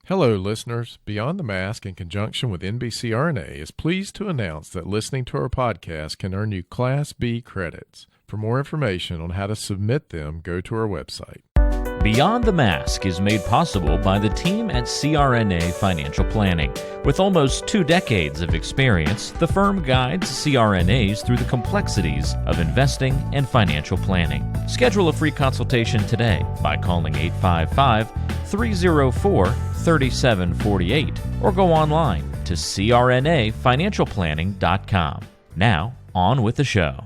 Hello, listeners. Beyond the Mask, in conjunction with NBCRNA, is pleased to announce that listening to our podcast can earn you Class B credits. For more information on how to submit them, go to our website. Beyond the Mask is made possible by the team at CRNA Financial Planning. With almost 2 decades of experience, the firm guides CRNAs through the complexities of investing and financial planning. Schedule a free consultation today by calling 855-304-3748 or go online to crnafinancialplanning.com. Now, on with the show.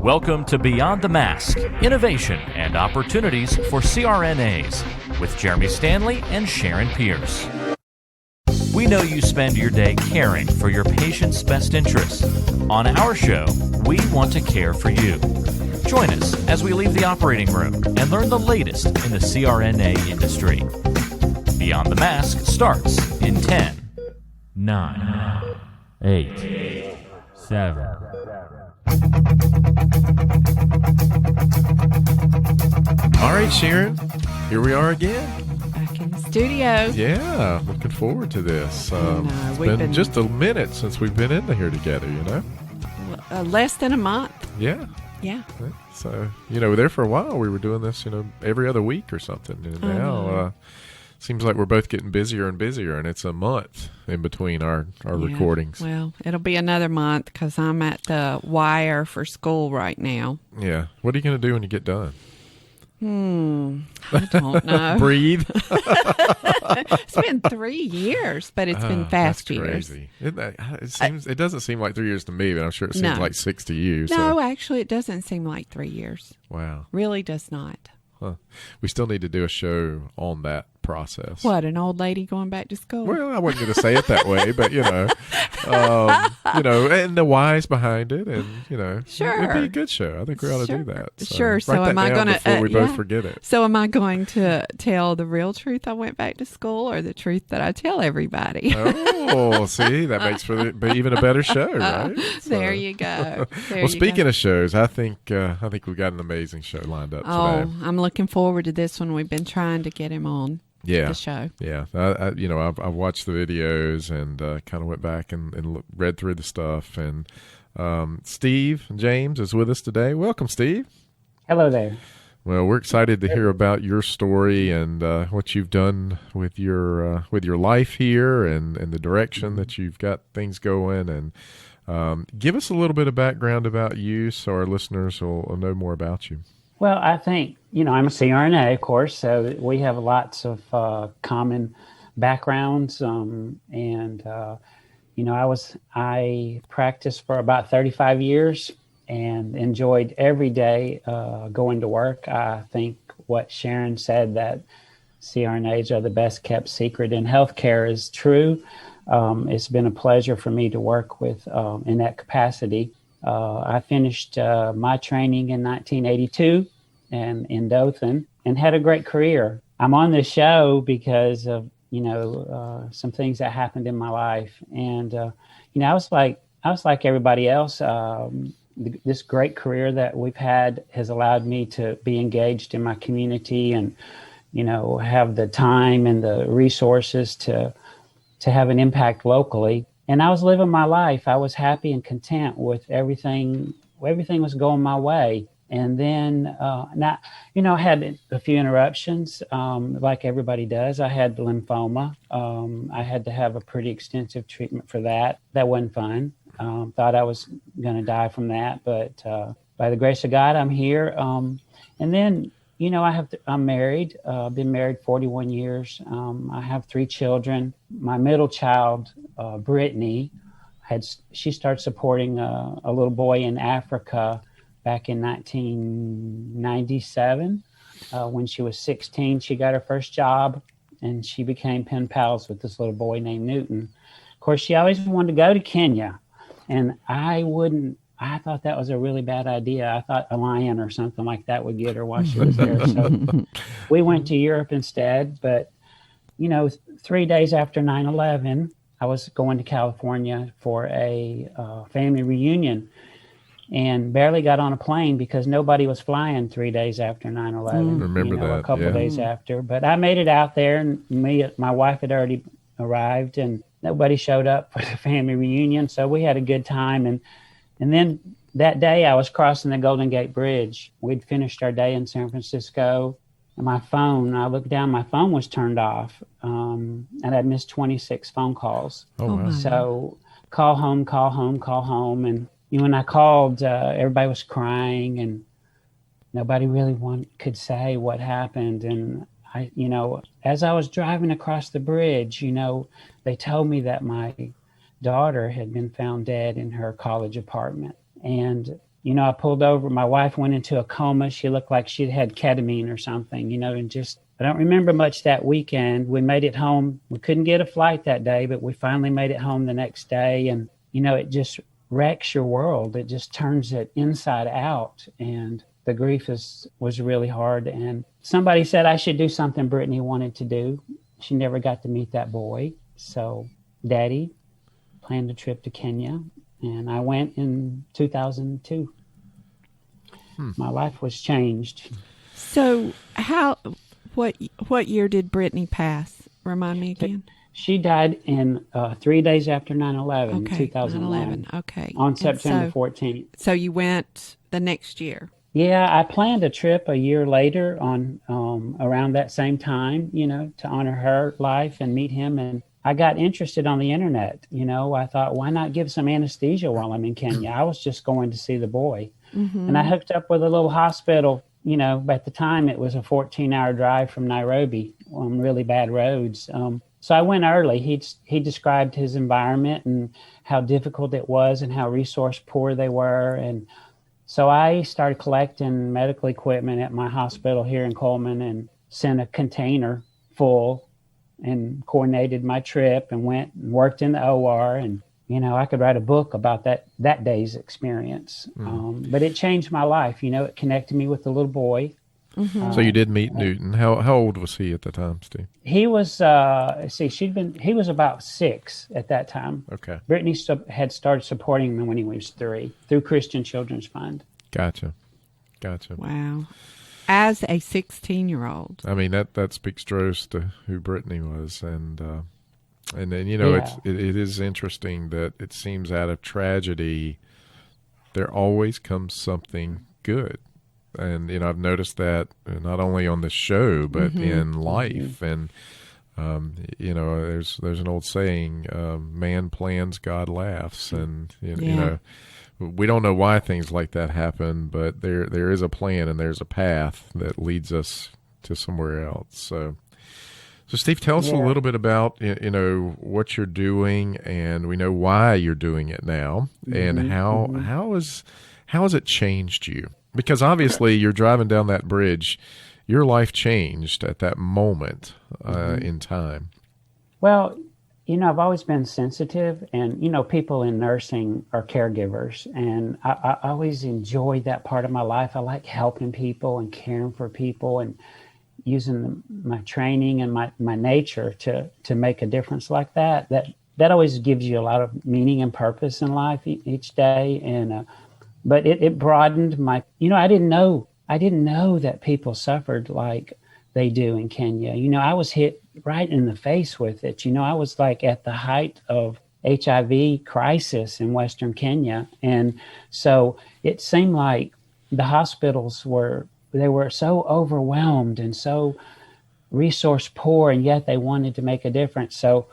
Welcome to Beyond the Mask, Innovation and Opportunities for CRNAs with Jeremy Stanley and Sharon Pierce. We know you spend your day caring for your patient's best interests. On our show, we want to care for you. Join us as we leave the operating room and learn the latest in the CRNA industry. Beyond the Mask starts in 10, 9, 8, 7... All right, Sharon, here we are again. Back in the studio. Yeah, looking forward to this. It's been just a minute since we've been in here together, you know? Less than a month. Yeah. Yeah. So, there for a while we were doing this, every other week or something. And now seems like we're both getting busier and busier, and it's a month in between our recordings. Well, it'll be another month because I'm at the wire for school right now. Yeah. What are you going to do when you get done? I don't know. Breathe. It's been 3 years, but it's been fast that's years. Crazy. It doesn't seem like 3 years to me, but I'm sure it seems like 6 to you. No, actually, it doesn't seem like 3 years. Wow. Really does not. Huh. We still need to do a show on that process. What, an old lady going back to school? Well, I wasn't going to say it that way, but and the whys behind it, and sure, it'd be a good show. I think we ought to do that. So So am I going to before we both forget it? So am I going to tell the real truth? I went back to school, or the truth that I tell everybody? Oh, see, that makes for even a better show, right? There you go. Speaking of shows, I think we've got an amazing show lined up today. Oh, I'm looking forward to this one. We've been trying to get him on. Yeah, the show. Yeah, I've watched the videos and kind of went back and read through the stuff. And Steve James is with us today. Welcome, Steve. Hello there. Well, we're excited to hear about your story and what you've done with your life here and the direction that you've got things going. And give us a little bit of background about you so our listeners will know more about you. Well, I think, I'm a CRNA, of course, so we have lots of common backgrounds. I practiced for about 35 years and enjoyed every day going to work. I think what Sharon said, that CRNAs are the best kept secret in healthcare, is true. It's been a pleasure for me to work with in that capacity. I finished my training in 1982 and in Dothan and had a great career. I'm on this show because of, some things that happened in my life. And, I was like everybody else. This great career that we've had has allowed me to be engaged in my community and, have the time and the resources to have an impact locally. And I was living my life. I was happy and content with everything. Everything was going my way. And then, I had a few interruptions, like everybody does. I had lymphoma. I had to have a pretty extensive treatment for that. That wasn't fun. Thought I was going to die from that. But by the grace of God, I'm here. And then, I'm married. Been married 41 years. I have 3 children. My middle child, Brittany, she started supporting a little boy in Africa back in 1997. When she was 16, she got her first job, and she became pen pals with this little boy named Newton. Of course, she always wanted to go to Kenya, and I thought that was a really bad idea. I thought a lion or something like that would get her while she was there. So we went to Europe instead. But, 3 days after 9/11, I was going to California for a family reunion. and barely got on a plane because nobody was flying 3 days after 9/11. Remember A that, couple yeah. days after. But I made it out there, and my wife had already arrived, and nobody showed up for the family reunion. So we had a good time. And then that day I was crossing the Golden Gate Bridge. We'd finished our day in San Francisco. And I looked down, my phone was turned off, and I'd missed 26 phone calls. Oh, wow. So call home, call home, call home. And when I called, everybody was crying, and nobody really could say what happened. And as I was driving across the bridge, they told me that my daughter had been found dead in her college apartment. And, I pulled over. My wife went into a coma. She looked like she'd had ketamine or something, and I don't remember much that weekend. We made it home. We couldn't get a flight that day, but we finally made it home the next day. And, it just wrecks your world. It just turns it inside out. And the grief was really hard. And somebody said I should do something Brittany wanted to do. She never got to meet that boy. So Daddy planned a trip to Kenya, and I went in 2002. My life was changed. So what year did Brittany pass? Remind me again. She died in 3 days after 9/11, Okay, 2011. 9/11. Okay. On And September so- 14th. So you went the next year. Yeah, I planned a trip a year later on around that same time, to honor her life and meet him. And I got interested on the internet. I thought, why not give some anesthesia while I'm in Kenya? I was just going to see the boy. And I hooked up with a little hospital. At the time it was a 14-hour drive from Nairobi on really bad roads. So I went early. He described his environment and how difficult it was and how resource poor they were. And so I started collecting medical equipment at my hospital here in Coleman and sent a container full and coordinated my trip and went and worked in the OR. And, I could write a book about that day's experience. But it changed my life. It connected me with the little boy. So you did meet Newton. How old was he at the time, Steve? He was, he was about 6 at that time. Okay. Brittany had started supporting him when he was 3 through Christian Children's Fund. Gotcha. Wow. As a 16-year-old. I mean, that speaks droves to who Brittany was. And then, Yeah. it is interesting that it seems out of tragedy, there always comes something good. And, I've noticed that not only on this show, but in life. And, there's an old saying, man plans, God laughs. And, we don't know why things like that happen, but there is a plan and there's a path that leads us to somewhere else. So Steve, tell us a little bit about, what you're doing, and we know why you're doing it now, and how has it changed you? Because obviously you're driving down that bridge, your life changed at that moment in time. Well, I've always been sensitive, and, people in nursing are caregivers, and I always enjoy that part of my life. I like helping people and caring for people and using my training and my nature to make a difference like that. That always gives you a lot of meaning and purpose in life each day. And but it broadened my. I didn't know that people suffered like they do in Kenya. I was hit right in the face with it. I was like at the height of HIV crisis in Western Kenya, and so it seemed like the hospitals were so overwhelmed and so resource poor, and yet they wanted to make a difference. So,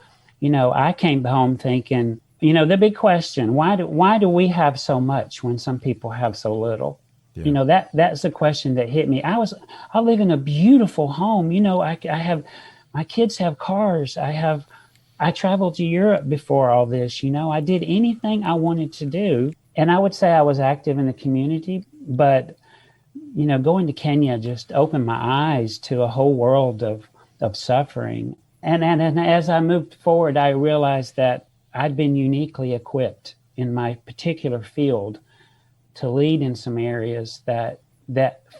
I came home thinking, the big question, why do we have so much when some people have so little? Yeah. That's the question that hit me. I live in a beautiful home. I have, my kids have cars. I traveled to Europe before all this. I did anything I wanted to do. And I would say I was active in the community, but going to Kenya just opened my eyes to a whole world of suffering. And as I moved forward, I realized that I'd been uniquely equipped in my particular field to lead in some areas that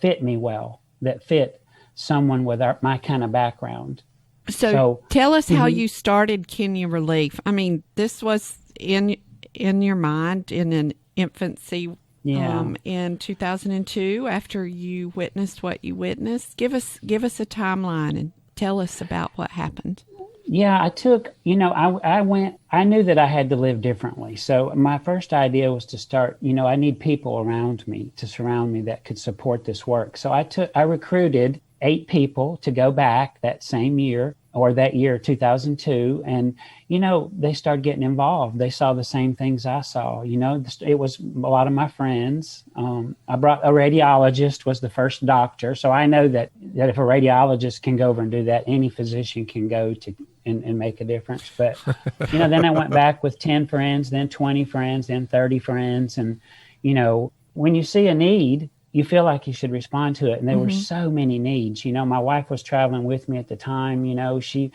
fit me well, that fit someone with my kind of background. So tell us how you started Kenya Relief. I mean, this was in your mind in an infancy in 2002 after you witnessed what you witnessed. Give us a timeline and tell us about what happened. Yeah, I knew that I had to live differently. So my first idea was to start, I need people around me to surround me that could support this work. So I recruited 8 people to go back that same year, or that year, 2002. And, they started getting involved. They saw the same things I saw. It was a lot of my friends. I brought a radiologist, was the first doctor. So I know that if a radiologist can go over and do that, any physician can go to and make a difference. But, then I went back with 10 friends, then 20 friends, then 30 friends. And, when you see a need, you feel like you should respond to it. And there were so many needs. My wife was traveling with me at the time. She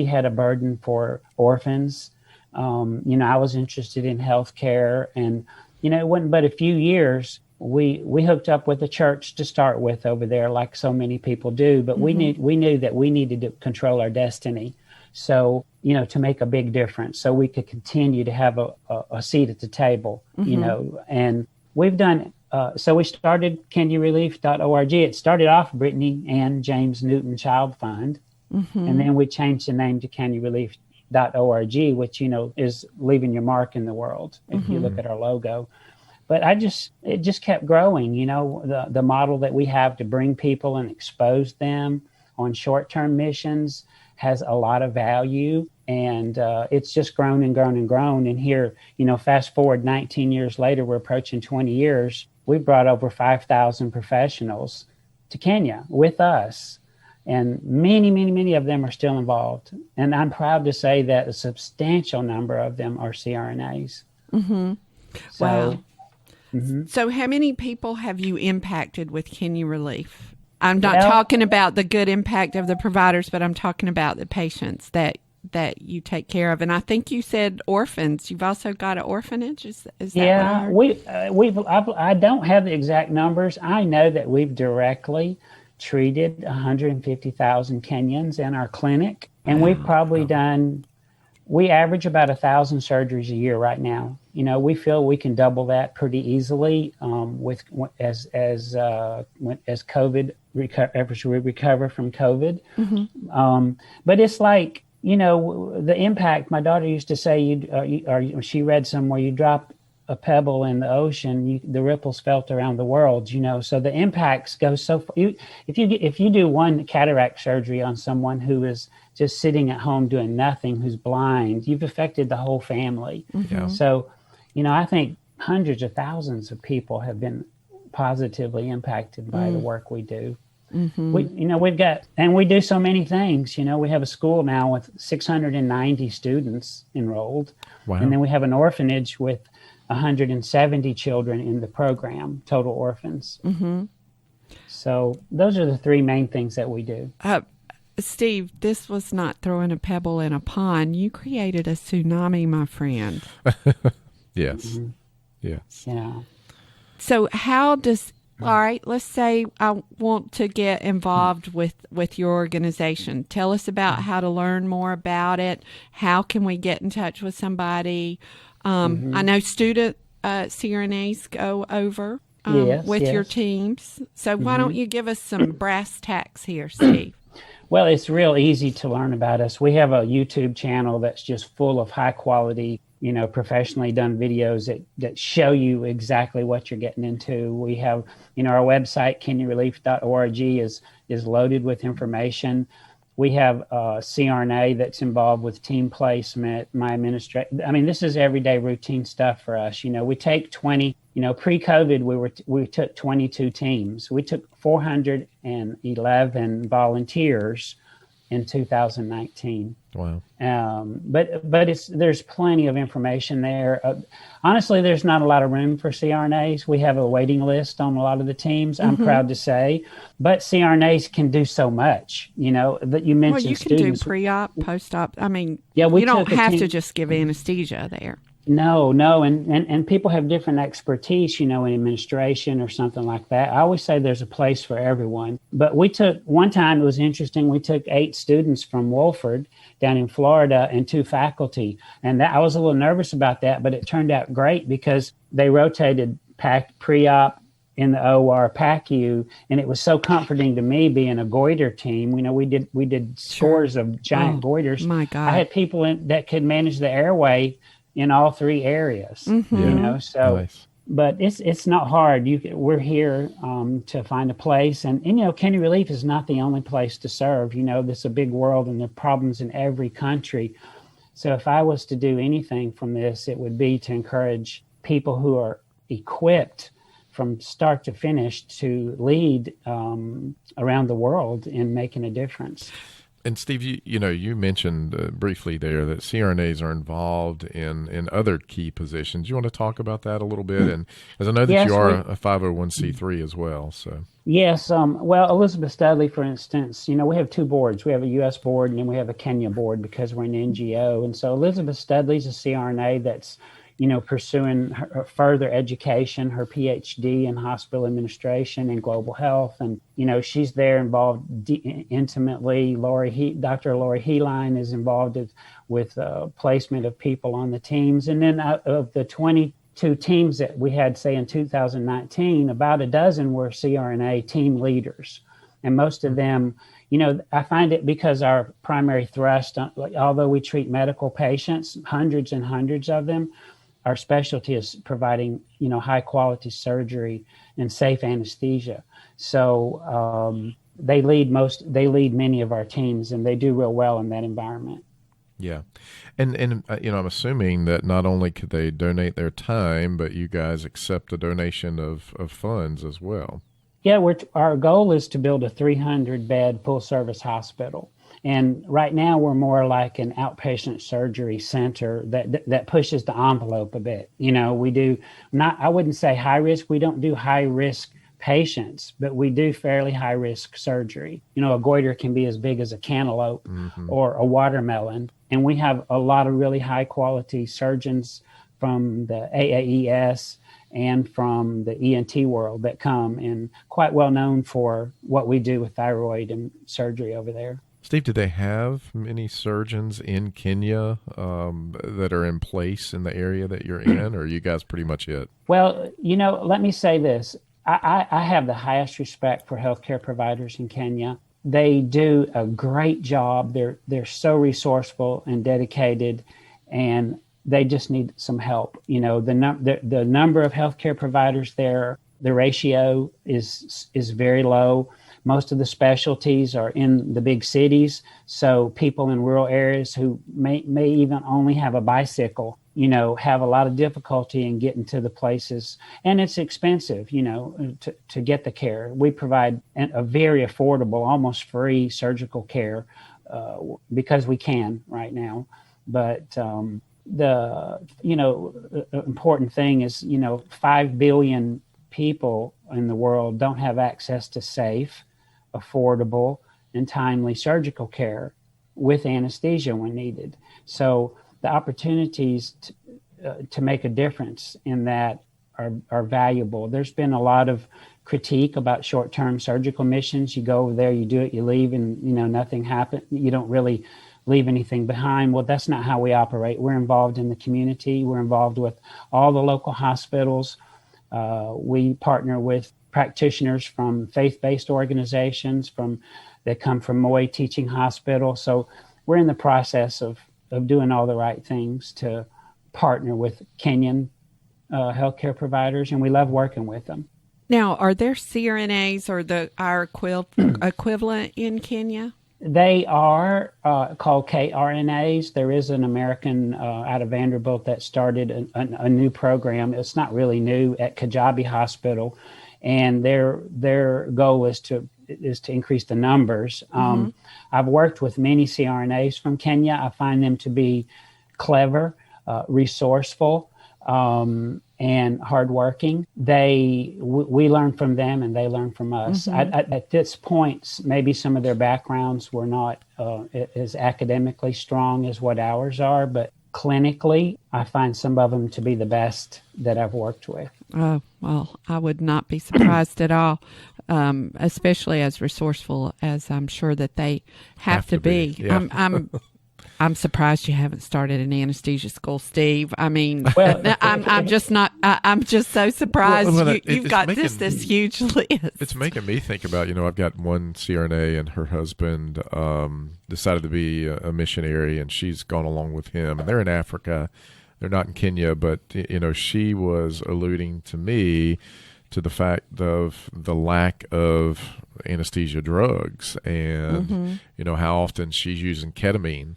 had a burden for orphans. I was interested in healthcare. And, it wasn't but a few years. We hooked up with a church to start with over there, like so many people do. But we knew that we needed to control our destiny. So, to make a big difference so we could continue to have a seat at the table, and we've done. So we started CanYouRelief.org. It started off Brittany and James Newton Child Fund. And then we changed the name to CanYouRelief.org, which, is leaving your mark in the world, if you look at our logo. But it just kept growing, the model that we have to bring people and expose them on short-term missions has a lot of value. And it's just grown and grown and grown. And here, fast forward 19 years later, we're approaching 20 years. We've brought over 5,000 professionals to Kenya with us. And many, many, many of them are still involved. And I'm proud to say that a substantial number of them are CRNAs. Wow. So how many people have you impacted with Kenya Relief? I'm not talking about the good impact of the providers, but I'm talking about the patients that you take care of. And I think you said orphans. You've also got an orphanage. Is that yeah, what I heard? I don't have the exact numbers. I know that we've directly treated 150,000 Kenyans in our clinic, and we've probably we average about 1,000 surgeries a year right now. We feel we can double that pretty easily as COVID as we recover from COVID. But it's like, the impact. My daughter used to say, she read somewhere, you drop a pebble in the ocean, the ripples felt around the world. So the impacts go so far. If you do one cataract surgery on someone who is just sitting at home doing nothing, who's blind, you've affected the whole family. So, I think hundreds of thousands of people have been positively impacted by the work we do. We do so many things. We have a school now with 690 students enrolled. Wow. And then we have an orphanage with 170 children in the program, total orphans. So those are the 3 main things that we do. Steve, this was not throwing a pebble in a pond. You created a tsunami, my friend. Yes. Yes. Yeah. So how does... All right, let's say I want to get involved with your organization. Tell us about how to learn more about it. How can we get in touch with somebody? I know student CRNAs go over with your teams. So why don't you give us some brass tacks here, Steve? Well, it's real easy to learn about us. We have a YouTube channel that's just full of high quality, professionally done videos that show you exactly what you're getting into. We have, our website, CanYouRelief.org is loaded with information. We have a CRNA that's involved with team placement, my administration. I mean, this is everyday routine stuff for us. We take 20, pre-COVID, we took 22 teams. We took 411 volunteers in 2019. Wow. But there's plenty of information there. Honestly, there's not a lot of room for CRNAs. We have a waiting list on a lot of the teams, I'm proud to say. But CRNAs can do so much, that you mentioned. Well, you can do pre-op, post-op. I mean, you don't have to just give anesthesia there. No, and people have different expertise, in administration or something like that. I always say there's a place for everyone. But one time it was interesting, we took 8 students from Wolford down in Florida and 2 faculty. And I was a little nervous about that, but it turned out great because they rotated pre-op in the OR, PACU, and it was so comforting to me being a goiter team. You know, we did scores of giant goiters. My God. I had people that could manage the airway in all three areas. You know, so. Nice. But it's not hard. We're here to find a place, and you know, Kidney Relief is not the only place to serve. You know, this is a big world, and there are problems in every country. So if I was to do anything from this, it would be to encourage people who are equipped from start to finish to lead around the world in making a difference. And Steve, you mentioned briefly there that CRNAs are involved in other key positions. You want to talk about that a little bit? And as I know that you are a 501c3 as well. So yes, well, Elizabeth Studley, for instance, you know, we have two boards. We have a U.S. board and then we have a Kenya board because we're an NGO. And so Elizabeth Studley's a CRNA that's, you know, pursuing her further education, her PhD in hospital administration and global health. And, you know, she's there involved intimately. Dr. Lori Heline is involved with placement of people on the teams. And then out of the 22 teams that we had, say, in 2019, about a dozen were CRNA team leaders. And most of them, you know, I find it because our primary thrust, although we treat medical patients, hundreds and hundreds of them, our specialty is providing, you know, high quality surgery and safe anesthesia. So they lead many of our teams, and they do real well in that environment. Yeah. And I'm assuming that not only could they donate their time, but you guys accept a donation of funds as well. Yeah, our goal is to build a 300-bed full-service hospital. And right now we're more like an outpatient surgery center that pushes the envelope a bit. You know, we do I wouldn't say high risk. We don't do high risk patients, but we do fairly high risk surgery. You know, a goiter can be as big as a cantaloupe or a watermelon. And we have a lot of really high quality surgeons from the AAES and from the ENT world that come, and quite well known for what we do with thyroid and surgery over there. Steve, do they have many surgeons in Kenya that are in place in the area that you're in, or are you guys pretty much it? Well, you know, let me say this. I have the highest respect for healthcare providers in Kenya. They do a great job. They're so resourceful and dedicated, and they just need some help. You know, the number of healthcare providers there, the ratio is very low. Most of the specialties are in the big cities, so people in rural areas who may even only have a bicycle, you know, have a lot of difficulty in getting to the places. And it's expensive, you know, to get the care. We provide a very affordable, almost free surgical care because we can right now. But the important thing is, you know, 5 billion people in the world don't have access to safe, affordable, and timely surgical care with anesthesia when needed. So the opportunities to make a difference in that are valuable. There's been a lot of critique about short-term surgical missions. You go over there, you do it, you leave, and you know nothing happened. You don't really leave anything behind. Well, that's not how we operate. We're involved in the community. We're involved with all the local hospitals. We partner with practitioners from faith-based organizations that come from Moi Teaching Hospital. So we're in the process of doing all the right things to partner with Kenyan healthcare providers, and we love working with them. Now, are there CRNAs or our equivalent in Kenya? They are called CRNAs. There is an American out of Vanderbilt that started a new program. It's not really new, at Kajabi Hospital, and their goal is to increase the numbers. I've worked with many CRNAs from Kenya. I find them to be clever, resourceful, and hardworking. We learn from them, and they learn from us. At this point, maybe some of their backgrounds were not as academically strong as what ours are, but clinically, I find some of them to be the best that I've worked with. Oh, well, I would not be surprised at all, especially as resourceful as I'm sure that they have to be. Yeah. I'm surprised you haven't started an anesthesia school, Steve. I mean, Well, I'm just not. I'm just so surprised you've got making, this huge list. It's making me think about, I've got one CRNA and her husband decided to be a missionary, and she's gone along with him, and they're in Africa. They're not in Kenya, but she was alluding to me to the fact of the lack of anesthesia drugs, and how often she's using ketamine.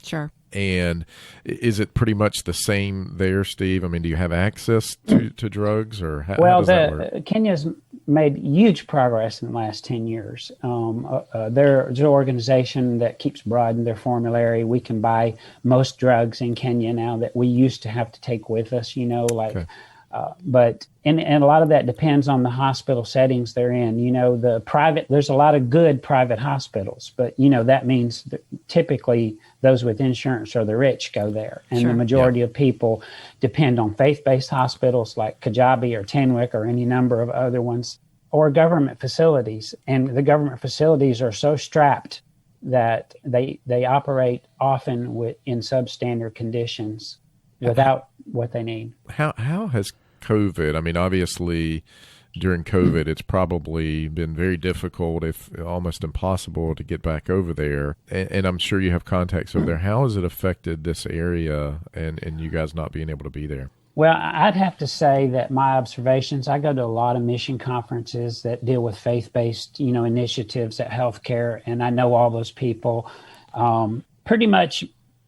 Sure. And is it pretty much the same there, Steve? I mean, do you have access to drugs, or how does that work? Kenya's made huge progress in the last 10 years. There's an organization that keeps broadening their formulary. We can buy most drugs in Kenya now that we used to have to take with us, Okay. But and a lot of that depends on the hospital settings they're in. There's a lot of good private hospitals, but that means that typically those with insurance or the rich go there, and Sure. the majority of people depend on faith-based hospitals like Kajabi or Tenwick or any number of other ones, or government facilities. And the government facilities are so strapped that they operate often in substandard conditions without what they need. How has COVID, I mean, obviously during COVID, it's probably been very difficult, if almost impossible, to get back over there. And I'm sure you have contacts over there. How has it affected this area and you guys not being able to be there? Well, I'd have to say that my observations, I go to a lot of mission conferences that deal with faith-based, initiatives at healthcare, and I know all those people. Pretty much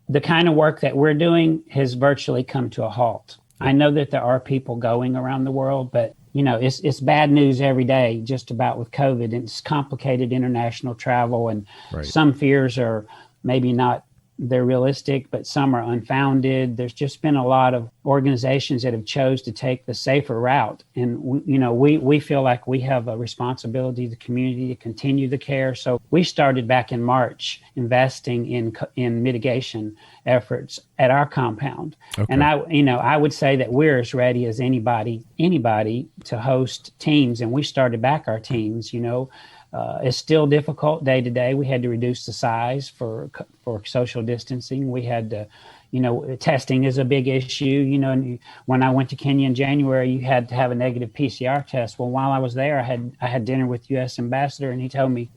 the kind of work that we're doing has virtually come to a halt. I know that there are people going around the world, but it's bad news every day just about with COVID, and it's complicated international travel, and Right. Some fears are maybe not, they're realistic, but some are unfounded. There's just been a lot of organizations that have chose to take the safer route. And, we feel like we have a responsibility to the community to continue the care. So we started back in March investing in mitigation efforts at our compound. Okay. And I would say that we're as ready as anybody to host teams. And we started back our teams, It's still difficult day to day. We had to reduce the size for social distancing. We had to, testing is a big issue. And when I went to Kenya in January, you had to have a negative PCR test. Well, while I was there, I had dinner with U.S. Ambassador, and he told me,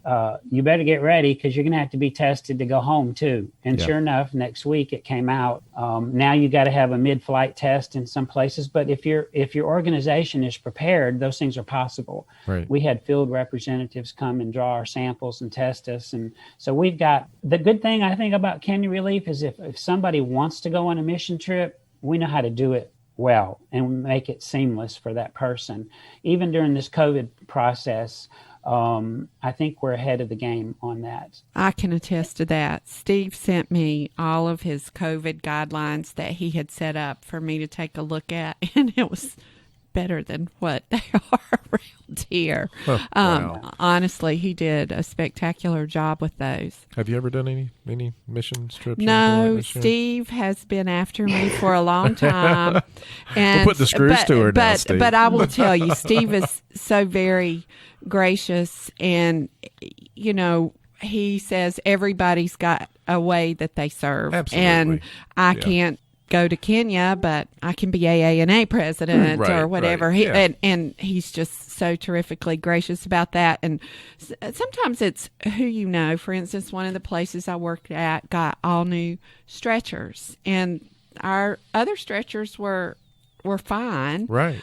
you better get ready because you're going to have to be tested to go home too. And Sure enough, next week it came out. Now you got to have a mid-flight test in some places. But if your organization is prepared, those things are possible. Right. We had field representatives come and draw our samples and test us. And so we've got, the good thing I think about Kenya Relief is if somebody wants to go on a mission trip, we know how to do it well and make it seamless for that person. Even during this COVID process, I think we're ahead of the game on that. I can attest to that. Steve sent me all of his COVID guidelines that he had set up for me to take a look at, and it was better than what they are around here. Wow. Honestly, he did a spectacular job with those. Have you ever done any missions trips? or anything No, like this, Sharon? Steve has been after me for a long time. And, We'll put the screws to her now, Steve. But I will tell you, Steve is so very gracious, and, he says everybody's got a way that they serve. Absolutely. And I Yeah. can't go to Kenya, but I can be AANA president Right, or whatever. right, And he's just so terrifically gracious about that. And sometimes it's who you know. For instance, one of the places I worked at got all new stretchers, and our other stretchers were fine. Right.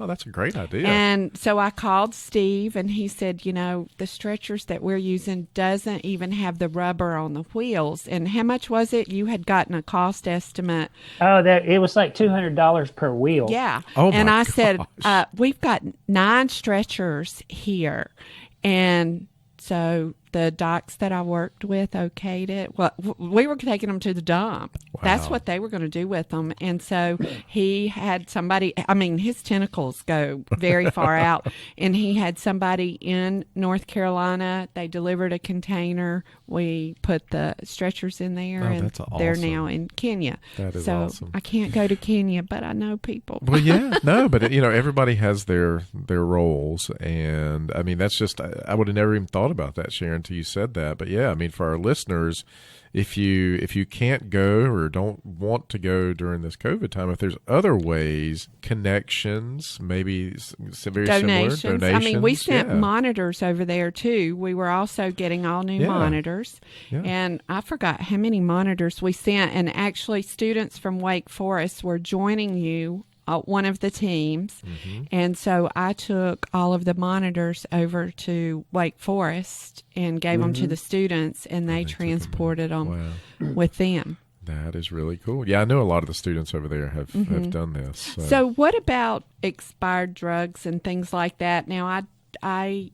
Oh, that's a great idea. And so I called Steve, and he said, the stretchers that we're using doesn't even have the rubber on the wheels. And how much was it? You had gotten a cost estimate. Oh, it was like $200 per wheel. Yeah. Oh, my and I gosh. said, we've got 9 stretchers here. And so the docs that I worked with okayed it. Well, we were taking them to the dump. Wow. That's what they were going to do with them. And so he had somebody, his tentacles go very far out. And he had somebody in North Carolina. They delivered a container. We put the stretchers in there, and that's they're awesome. now in Kenya. That is so awesome. I can't go to Kenya, but I know people. Well, yeah, no, but everybody has their roles, and I mean that's just I would have never even thought about that, Sharon. until you said that. But yeah, I mean, for our listeners, if you can't go or don't want to go during this COVID time, if there's other ways, connections, maybe very donations. similar donations. I mean, we sent monitors over there too. We were also getting all new monitors, and I forgot how many monitors we sent. And actually, students from Wake Forest were joining you. One of the teams, and so I took all of the monitors over to Wake Forest and gave them to the students, and they transported them with them. That is really cool. Yeah, I know a lot of the students over there have done this. So what about expired drugs and things like that? Now, I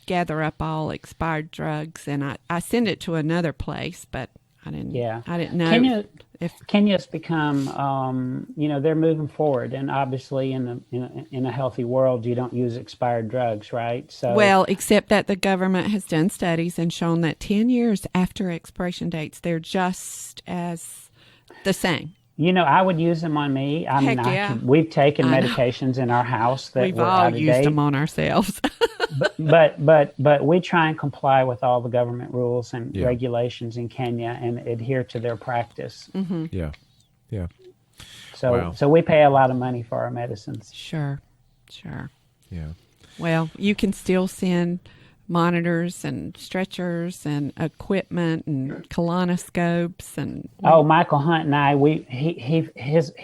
gather up all expired drugs, and I send it to another place, but I didn't know. Kenya's become, they're moving forward, and obviously in a healthy world, you don't use expired drugs, right? So, well, except that the government has done studies and shown that 10 years after expiration dates, they're just as the same. I would use them on me. We've taken medications in our house that we've were all out of used date. them on ourselves. but we try and comply with all the government rules and regulations in Kenya and adhere to their practice. Yeah. So we pay a lot of money for our medicines. Sure. Yeah. Well, you can still send monitors and stretchers and equipment and colonoscopes and Michael Hunt and I, he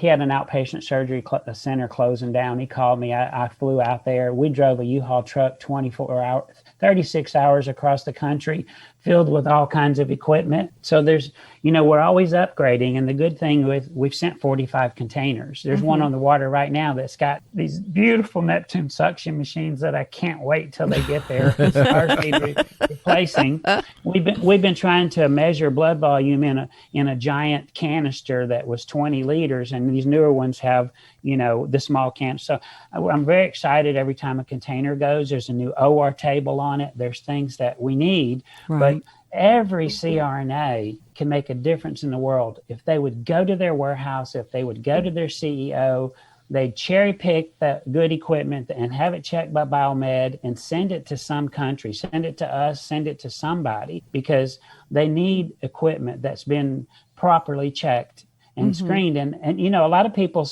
had an outpatient surgery center closing down. He called me. I flew out there. We drove a U-Haul truck 36 hours across the country, filled with all kinds of equipment. So there's, we're always upgrading. And the good thing we've sent 45 containers. There's one on the water right now that's got these beautiful Neptune suction machines that I can't wait till they get there. Replacing. We've been trying to measure blood volume in a giant canister that was 20 liters, and these newer ones have the small can. So I'm very excited every time a container goes. There's a new OR table on it. There's things that we need, right. But every CRNA can make a difference in the world. If they would go to their warehouse, if they would go to their CEO, they'd cherry pick that good equipment and have it checked by Biomed and send it to some country, send it to us, send it to somebody, because they need equipment that's been properly checked and screened. And a lot of people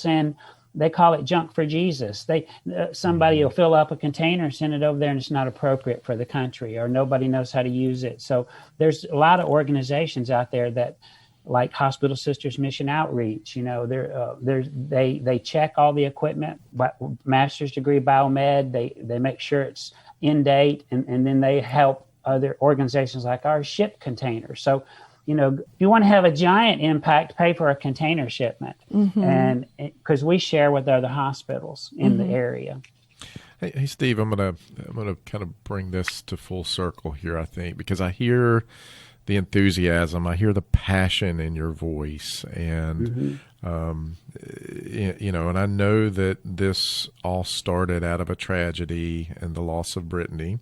they call it junk for Jesus. Somebody will fill up a container and send it over there, and it's not appropriate for the country, or nobody knows how to use it. So there's a lot of organizations out there that, like Hospital Sisters Mission Outreach, they check all the equipment, master's degree biomed. They make sure it's in date, and then they help other organizations like ours ship containers. So, if you want to have a giant impact, pay for a container shipment, and because we share with other hospitals in the area. Hey, Steve, I'm gonna kind of bring this to full circle here, I think, because I hear the enthusiasm, I hear the passion in your voice, and and I know that this all started out of a tragedy and the loss of Brittany.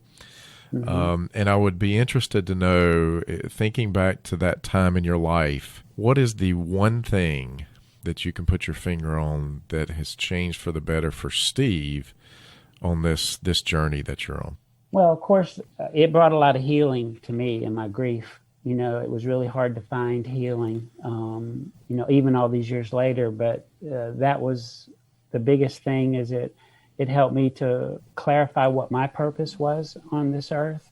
And I would be interested to know, thinking back to that time in your life, what is the one thing that you can put your finger on that has changed for the better for Steve on this journey that you're on? Well, of course, it brought a lot of healing to me in my grief. It was really hard to find healing, even all these years later. But that was the biggest thing, is it helped me to clarify what my purpose was on this earth,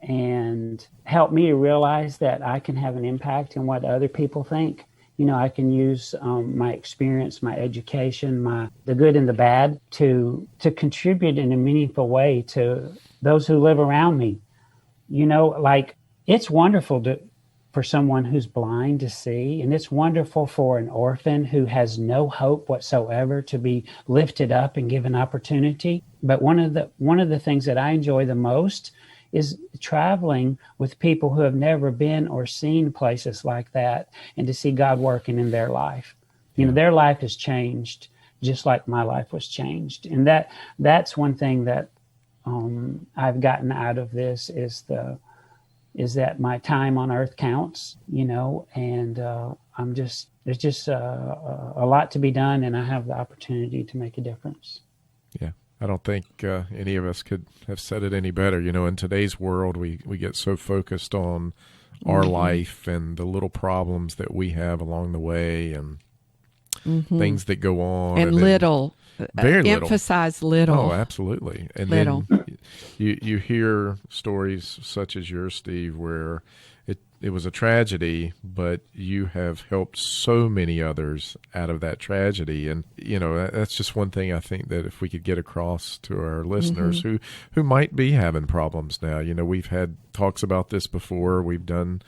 and helped me to realize that I can have an impact in what other people think. I can use my experience, my education, the good and the bad to contribute in a meaningful way to those who live around me. It's wonderful for someone who's blind to see, and it's wonderful for an orphan who has no hope whatsoever to be lifted up and given opportunity. But one of the things that I enjoy the most is traveling with people who have never been or seen places like that, and to see God working in their life. Their life has changed just like my life was changed. And that's one thing that I've gotten out of this, is that my time on earth counts, and there's just a lot to be done, and I have the opportunity to make a difference. Yeah. I don't think any of us could have said it any better. In today's world, we get so focused on our life and the little problems that we have along the way and things that go on. And little. Very little. Emphasize little. Oh, absolutely. And little. Then you hear stories such as yours, Steve, where it was a tragedy, but you have helped so many others out of that tragedy. And, that's just one thing I think that if we could get across to our listeners who might be having problems now. We've had talks about this before. We've done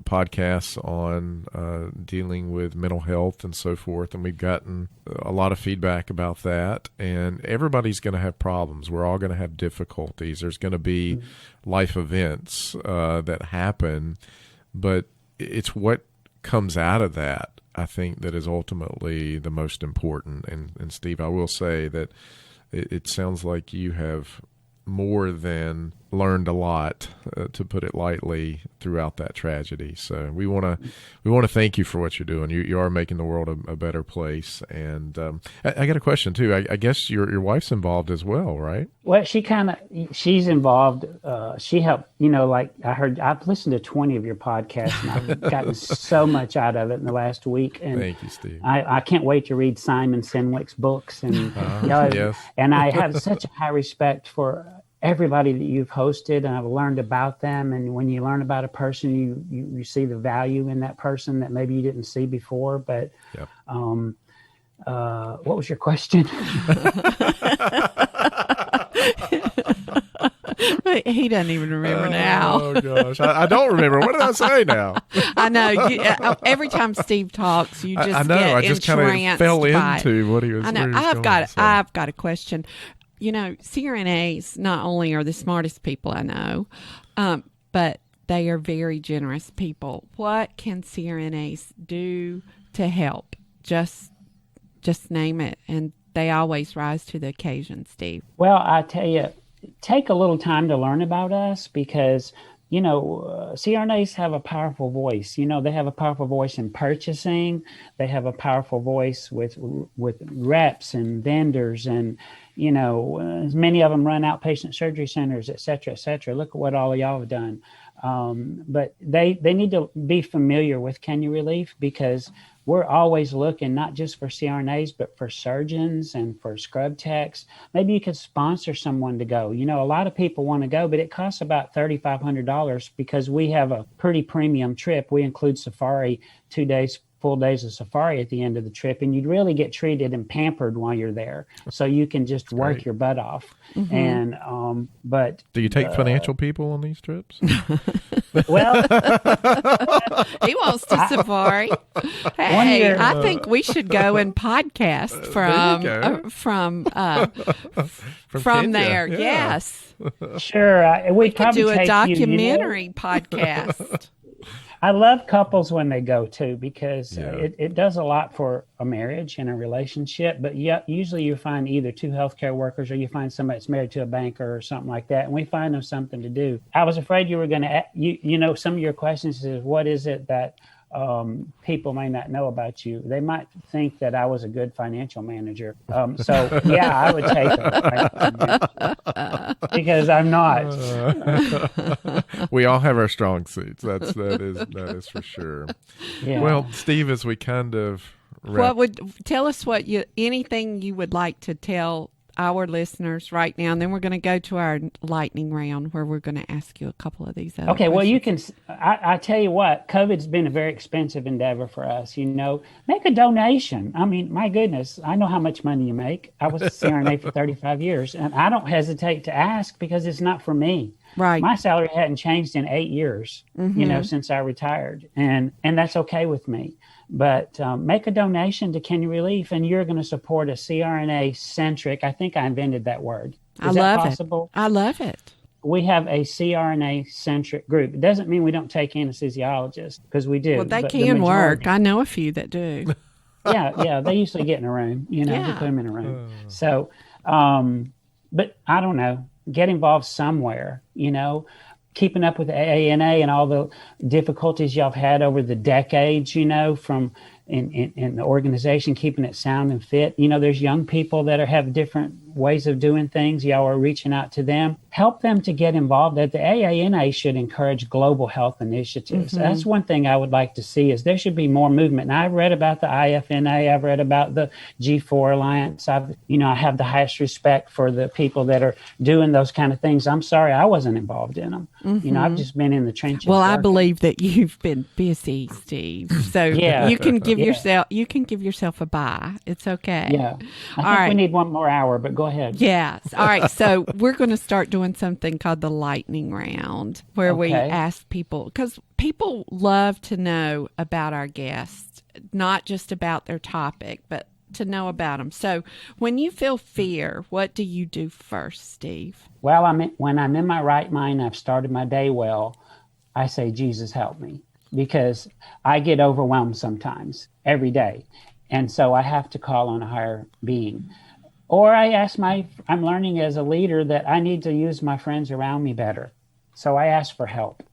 podcasts on dealing with mental health and so forth, and we've gotten a lot of feedback about that. And everybody's going to have problems. We're all going to have difficulties. There's going to be life events that happen, but it's what comes out of that, I think, that is ultimately the most important. And Steve, I will say that it sounds like you have more than learned a lot, to put it lightly, throughout that tragedy. So we want to thank you for what you're doing. You are making the world a better place. And I got a question too. I guess your wife's involved as well, right? Well, she's involved. She helped. Like I've listened to 20 of your podcasts, and I've gotten so much out of it in the last week. And thank you, Steve. I can't wait to read Simon Sinwick's books, and yes. And I have such a high respect for everybody that you've hosted, and I've learned about them. And when you learn about a person, you see the value in that person that maybe you didn't see before. But yep. What was your question? He doesn't even remember now. Oh gosh, I don't remember. What did I say now? I know. Every time Steve talks, you just I know. get I just kind of fell into what he was. I know. Where he was I've going, got a question. CRNAs not only are the smartest people I know, but they are very generous people. What can CRNAs do to help? Just name it, and they always rise to the occasion, Steve. Well, I tell you, take a little time to learn about us, because CRNAs have a powerful voice. They have a powerful voice in purchasing. They have a powerful voice with reps and vendors, and many of them run outpatient surgery centers, et cetera, et cetera. Look at what all of y'all have done. But they need to be familiar with Can You Relief, because we're always looking not just for CRNAs, but for surgeons and for scrub techs. Maybe you could sponsor someone to go. A lot of people want to go, but it costs about $3,500 because we have a pretty premium trip. We include safari, 2 days, full days of safari at the end of the trip, and you'd really get treated and pampered while you're there, so you can just work your butt off. And but do you take financial people on these trips? Well, he wants to safari. Hey, I think we should go and podcast from there. Yeah. Yes, sure. We could do a documentary podcast. I love couples when they go too, because it does a lot for a marriage and a relationship. But usually you find either two healthcare workers, or you find somebody that's married to a banker or something like that, and we find them something to do. I was afraid you were going to, some of your questions is, what is it that people may not know about you? They might think that I was a good financial manager. So yeah, I would take it because I'm not. We all have our strong suits. That is for sure. Yeah. Well, Steve, as we kind of tell us anything you would like to tell our listeners right now, and then we're going to go to our lightning round where we're going to ask you a couple of these other questions. Well, you can, I tell you what, COVID's been a very expensive endeavor for us. Make a donation. I mean, my goodness, I know how much money you make. I was a CRNA for 35 years, and I don't hesitate to ask, because it's not for me. Right. My salary hadn't changed in 8 years, since I retired, and that's okay with me. But make a donation to Can You Relief, and you're going to support a CRNA-centric. I think I invented that word. Is that possible? I love it. We have a CRNA-centric group. It doesn't mean we don't take anesthesiologists, because we do. Well, they can work. I know a few that do. Yeah. They usually get in a room. They put them in a room. So, but I don't know. Get involved somewhere, keeping up with the AANA and all the difficulties y'all have had over the decades, from in the organization, keeping it sound and fit. There's young people that have different ways of doing things. Y'all are reaching out to them. Help them to get involved. The AANA should encourage global health initiatives. Mm-hmm. That's one thing I would like to see, is there should be more movement. And I've read about the IFNA. I've read about the G4 Alliance. I have the highest respect for the people that are doing those kind of things. I'm sorry I wasn't involved in them. Mm-hmm. I've just been in the trenches. Well, working. I believe that you've been busy, Steve. So Yeah. you can give yourself a bye. It's okay. Yeah. I think we need one more hour, but go ahead. Yes. All right. So we're going to start doing something called the lightning round, where we ask people, because people love to know about our guests, not just about their topic, but to know about them. So when you feel fear, what do you do first, Steve? Well, when I'm in my right mind, I've started my day well, I say, Jesus, help me, because I get overwhelmed sometimes every day. And so I have to call on a higher being. Or I ask I'm learning as a leader that I need to use my friends around me better. So I ask for help.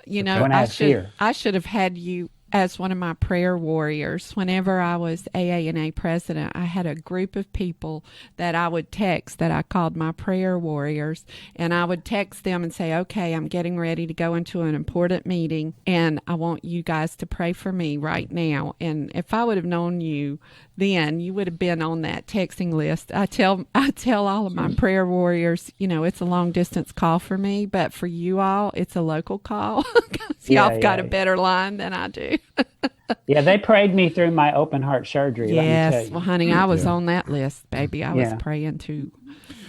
When I have fear. I should have had you as one of my prayer warriors. Whenever I was AANA president, I had a group of people that I would text that I called my prayer warriors, and I would text them and say, okay, I'm getting ready to go into an important meeting, and I want you guys to pray for me right now. And if I would have known you then, you would have been on that texting list. I tell all of my prayer warriors, it's a long distance call for me, but for you all, it's a local call. Y'all got a better line than I do. Yeah, they prayed me through my open heart surgery. Yes, well, honey, I was on that list, baby. I was praying too.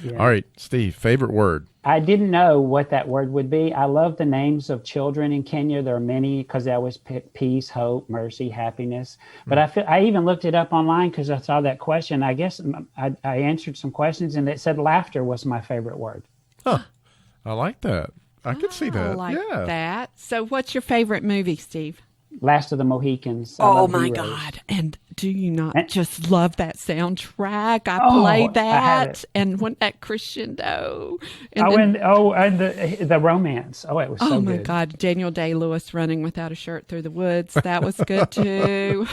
Yeah. All right, Steve, favorite word? I didn't know what that word would be. I love the names of children in Kenya. There are many, because they always pick peace, hope, mercy, happiness. But I even looked it up online because I saw that question. I guess I answered some questions, and it said laughter was my favorite word. Huh. I like that. I could see that. I like that. So what's your favorite movie, Steve? Last of the Mohicans. Oh, my God. And do you not just love that soundtrack? I played that. And when that crescendo. And the romance. Oh, it was so good. Oh, my God. Daniel Day-Lewis running without a shirt through the woods. That was good, too.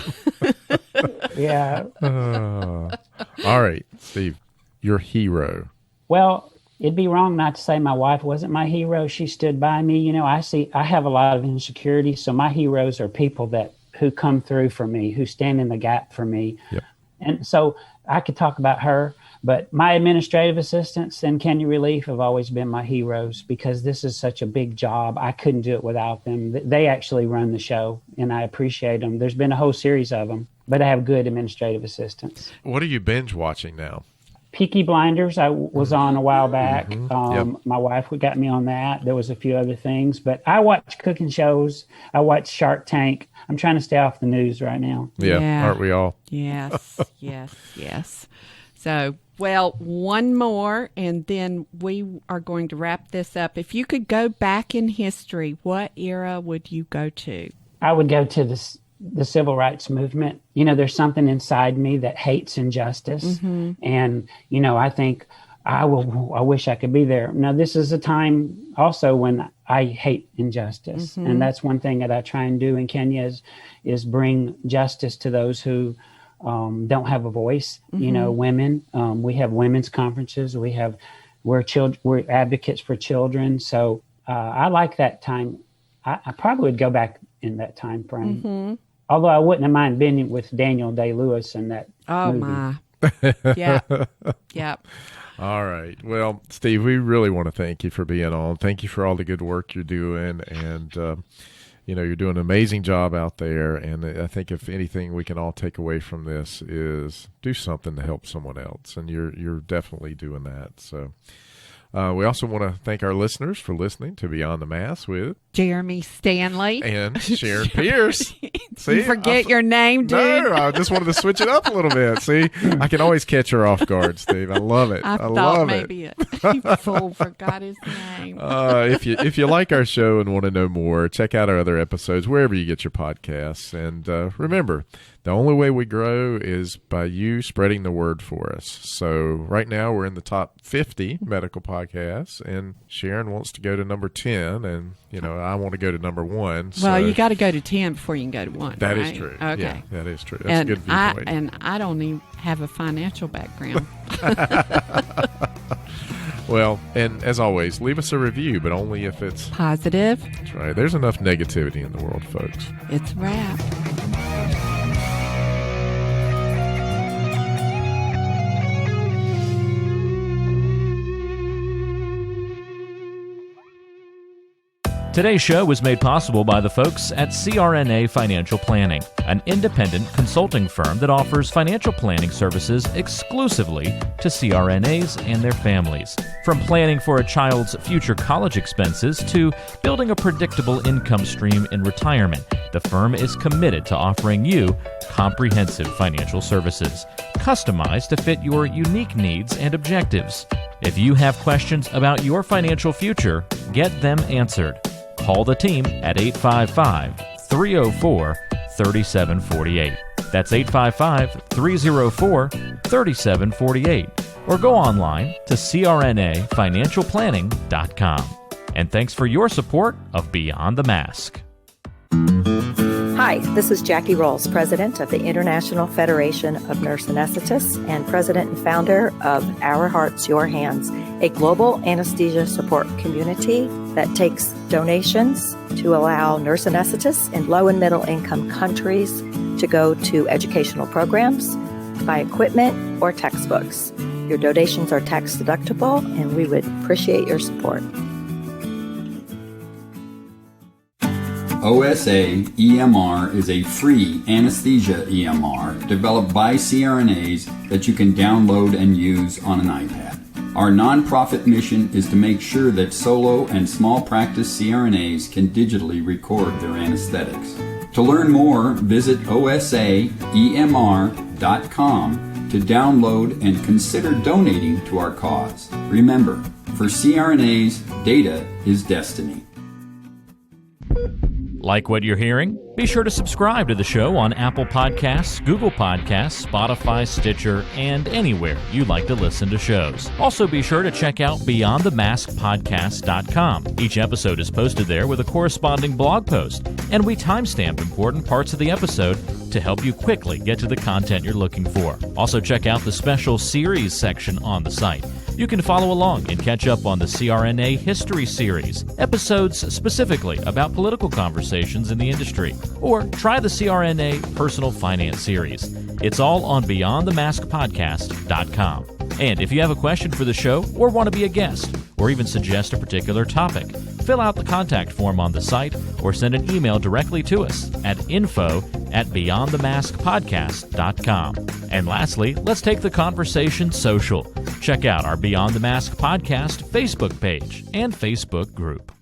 Yeah. All right, Steve, your hero. Well, it'd be wrong not to say my wife wasn't my hero. She stood by me. I have a lot of insecurity, so my heroes are people who come through for me, who stand in the gap for me. Yep. And so I could talk about her, but my administrative assistants and Kenya Relief have always been my heroes, because this is such a big job. I couldn't do it without them. They actually run the show, and I appreciate them. There's been a whole series of them, but I have good administrative assistants. What are you binge watching now? Peaky Blinders, I was on a while back. Yep. My wife got me on that. There was a few other things, but I watch cooking shows. I watch Shark Tank. I'm trying to stay off the news right now. Yeah. Aren't we all? Yes, yes. So, well, one more, and then we are going to wrap this up. If you could go back in history, what era would you go to? I would go to the civil rights movement. There's something inside me that hates injustice. And, I think I wish I could be there. Now, this is a time also when I hate injustice. And that's one thing that I try and do in Kenya is bring justice to those who don't have a voice. Women, we have women's conferences. We're advocates for children. So I like that time. I probably would go back in that time frame. Although I wouldn't have mind being with Daniel Day-Lewis in that movie. My. Yeah. Yep. All right. Well, Steve, we really want to thank you for being on. Thank you for all the good work you're doing. And, you're doing an amazing job out there. And I think if anything we can all take away from this is do something to help someone else. And you're definitely doing that. So we also want to thank our listeners for listening to Beyond the Mask with Jeremy Stanley and Sharon Pierce. See, you forget your name, dude. No, I just wanted to switch it up a little bit. See, I can always catch her off guard, Steve. I love it. I love thought maybe it. You fool forgot his name. If you like our show and want to know more, check out our other episodes wherever you get your podcasts. And remember, the only way we grow is by you spreading the word for us. So right now we're in the top 50 medical podcasts, and Sharon wants to go to number 10, and I want to go to number 1. Well, you got to go to 10 before you can go to 1. That right? is true. Okay, yeah, that is true. That's a good viewpoint. And I don't even have a financial background. Well, and as always, leave us a review, but only if it's positive. That's right. There's enough negativity in the world, folks. It's a wrap. Today's show was made possible by the folks at CRNA Financial Planning, an independent consulting firm that offers financial planning services exclusively to CRNAs and their families. From planning for a child's future college expenses to building a predictable income stream in retirement, the firm is committed to offering you comprehensive financial services, customized to fit your unique needs and objectives. If you have questions about your financial future, get them answered. Call the team at 855-304-3748. That's 855-304-3748. Or go online to crnafinancialplanning.com. And thanks for your support of Beyond the Mask. Hi, this is Jackie Rolls, President of the International Federation of Nurse Anesthetists and President and founder of Our Hearts, Your Hands, a global anesthesia support community that takes donations to allow nurse anesthetists in low and middle income countries to go to educational programs, buy equipment, or textbooks. Your donations are tax deductible, and we would appreciate your support. OSA EMR is a free anesthesia EMR developed by CRNAs that you can download and use on an iPad. Our nonprofit mission is to make sure that solo and small practice CRNAs can digitally record their anesthetics. To learn more, visit osaemr.com to download and consider donating to our cause. Remember, for CRNAs, data is destiny. Like what you're hearing? Be sure to subscribe to the show on Apple Podcasts, Google Podcasts, Spotify, Stitcher, and anywhere you like to listen to shows. Also be sure to check out BeyondTheMaskPodcast.com. Each episode is posted there with a corresponding blog post, and we timestamp important parts of the episode to help you quickly get to the content you're looking for. Also check out the special series section on the site. You can follow along and catch up on the CRNA History Series, episodes specifically about political conversations in the industry, or try the CRNA Personal Finance Series. It's all on BeyondTheMaskPodcast.com. And if you have a question for the show or want to be a guest, or even suggest a particular topic, fill out the contact form on the site or send an email directly to us at info@BeyondTheMaskPodcast.com. And lastly, let's take the conversation social. Check out our Beyond the Mask Podcast Facebook page and Facebook group.